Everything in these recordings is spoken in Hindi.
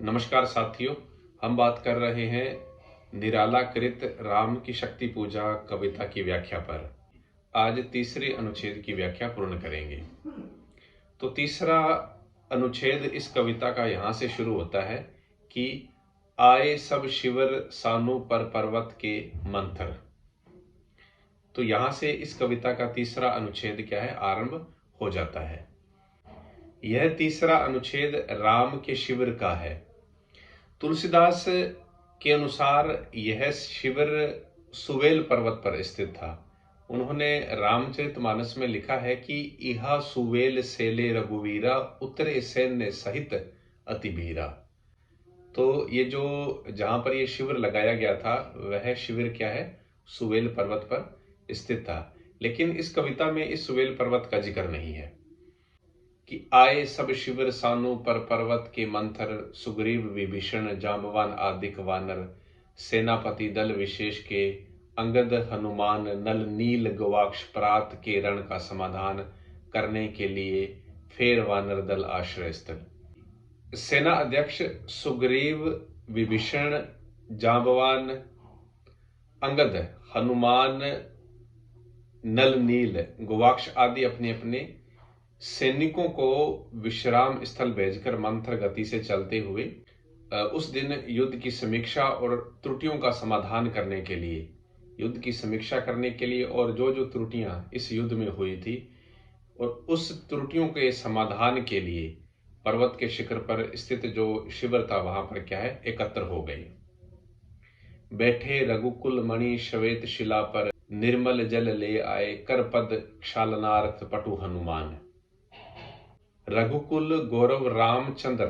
नमस्कार साथियों, हम बात कर रहे हैं निरालाकृत राम की शक्ति पूजा कविता की व्याख्या पर। आज तीसरे अनुच्छेद की व्याख्या पूर्ण करेंगे। तो तीसरा अनुच्छेद इस कविता का यहाँ से शुरू होता है कि आए सब शिवर सानु पर पर्वत के मंथर। तो यहाँ से इस कविता का तीसरा अनुच्छेद क्या है, आरंभ हो जाता है। यह तीसरा अनुच्छेद राम के शिविर का है। तुलसीदास के अनुसार यह शिविर सुवेल पर्वत पर स्थित था। उन्होंने रामचरितमानस में लिखा है कि इहा सुवेल सेले रघुवीरा उतरे सैन्य सहित अति भीरा। तो ये जो जहां पर ये शिविर लगाया गया था वह शिविर क्या है, सुवेल पर्वत पर स्थित था। लेकिन इस कविता में इस सुवेल पर्वत का जिक्र नहीं है कि आए सब शिविर सानु पर पर्वत के मंथर, सुग्रीव विभीषण जांबवान आदिक वानर, सेनापति दल विशेष के अंगद हनुमान, नल नील गवाक्ष प्रात के रण का समाधान करने के लिए फेर वानर दल आश्रय स्थल। सेना अध्यक्ष सुग्रीव विभीषण जांबवान अंगद हनुमान नल नील गवाक्ष आदि अपने अपने सैनिकों को विश्राम स्थल भेजकर मंथर गति से चलते हुए उस दिन युद्ध की समीक्षा और त्रुटियों का समाधान करने के लिए, युद्ध की समीक्षा करने के लिए और जो जो त्रुटियां इस युद्ध में हुई थी और उस त्रुटियों के समाधान के लिए पर्वत के शिखर पर स्थित जो शिविर था वहां पर क्या है, एकत्र हो गए। बैठे रघुकुल मणि श्वेत शिला पर, निर्मल जल ले आए कर पद क्षालनार्थ पटु हनुमान। रघुकुल गौरव रामचंद्र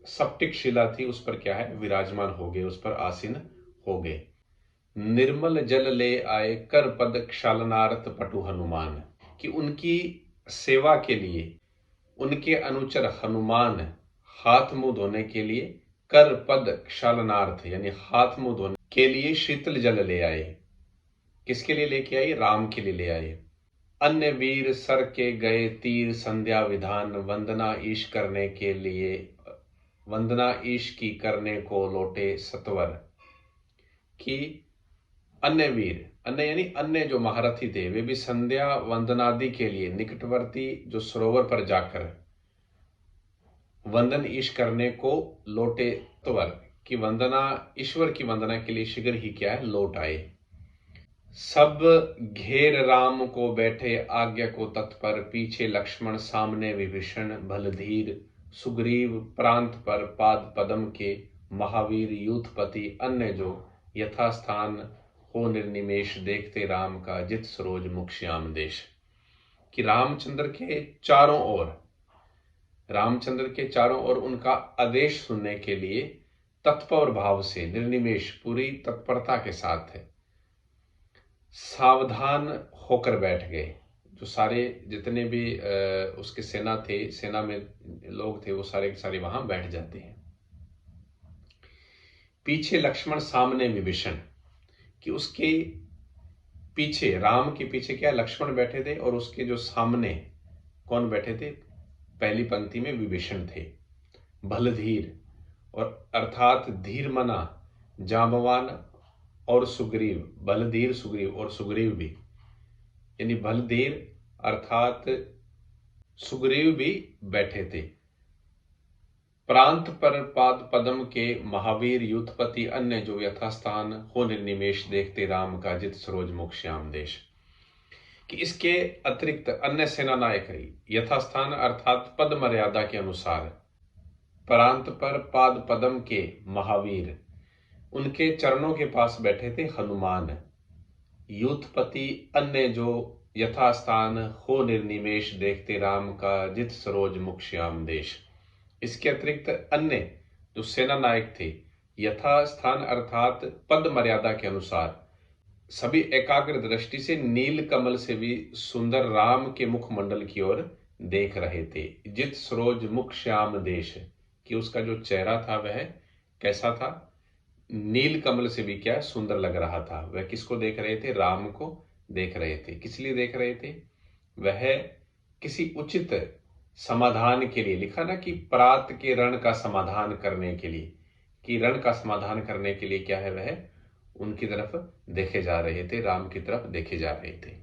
सप्टिक शिला थी, उस पर क्या है, विराजमान हो गए, उस पर आसीन हो गए। निर्मल जल ले आए कर पद क्षालनार्थ पटु हनुमान, कि उनकी सेवा के लिए उनके अनुचर हनुमान हाथ मुंह धोने के लिए कर पद क्षालनार्थ यानी हाथ मुंह धोने के लिए शीतल जल ले आए। किसके लिए लेके आए, राम के लिए ले आए। अन्य वीर सर के गए तीर संध्या विधान, वंदना ईश करने के लिए, वंदना ईश की करने को लौटे सत्वर। कि अन्य वीर, अन्य यानी अन्य जो महारथी थे वे भी संध्या वंदनादि के लिए निकटवर्ती जो सरोवर पर जाकर वंदन ईश करने को लौटे सत्वर, की वंदना ईश्वर की वंदना के लिए शीघ्र ही क्या है, लौट आए। सब घेर राम को बैठे आज्ञा को तत्पर, पीछे लक्ष्मण सामने विभीषण भलधीर, सुग्रीव प्रांत पर पाद पदम के महावीर यूथपति, अन्य जो यथास्थान हो निर्निमेष देखते राम का जित सरोज मुख श्याम देश। कि रामचंद्र के चारों ओर उनका आदेश सुनने के लिए तत्पर भाव से निर्निमेष पूरी तत्परता के साथ है सावधान होकर बैठ गए। जो सारे जितने भी उसके सेना में लोग थे वो सारे के सारे वहां बैठ जाते हैं। पीछे लक्ष्मण सामने विभीषण, कि उसके पीछे, राम के पीछे क्या लक्ष्मण बैठे थे और उसके जो सामने कौन बैठे थे, पहली पंक्ति में विभीषण थे। भलधीर और अर्थात धीर मना जांबवान और सुग्रीव, बलधीर सुग्रीव और सुग्रीव भी, यानी बलधीर अर्थात सुग्रीव भी बैठे थे। प्रांत पर पाद पदम के महावीर यूथपति, अन्य जो यथास्थान हो निर्निमेष देखते राम का जित सरोज मुख श्याम देश। कि इसके अतिरिक्त अन्य सेना नायक यथास्थान अर्थात पद मर्यादा के अनुसार प्रांत पर पाद पदम के महावीर, उनके चरणों के पास बैठे थे हनुमान। यूथपति, अन्य जो यथास्थान हो निर्निमेष देखते राम का जित सरोज मुख श्याम देश। इसके अतिरिक्त अन्य जो सेना नायक थे यथास्थान अर्थात पद मर्यादा के अनुसार सभी एकाग्र दृष्टि से नील कमल से भी सुंदर राम के मुखमंडल की ओर देख रहे थे। जित सरोज मुख श्याम देश, कि उसका जो चेहरा था वह कैसा था, नील कमल से भी क्या सुंदर लग रहा था। वह किसको देख रहे थे, राम को देख रहे थे। किस लिए देख रहे थे, वह किसी उचित समाधान के लिए, लिखा ना कि प्रात के रण का समाधान करने के लिए, कि रण का समाधान करने के लिए क्या है, वह उनकी तरफ देखे जा रहे थे, राम की तरफ देखे जा रहे थे।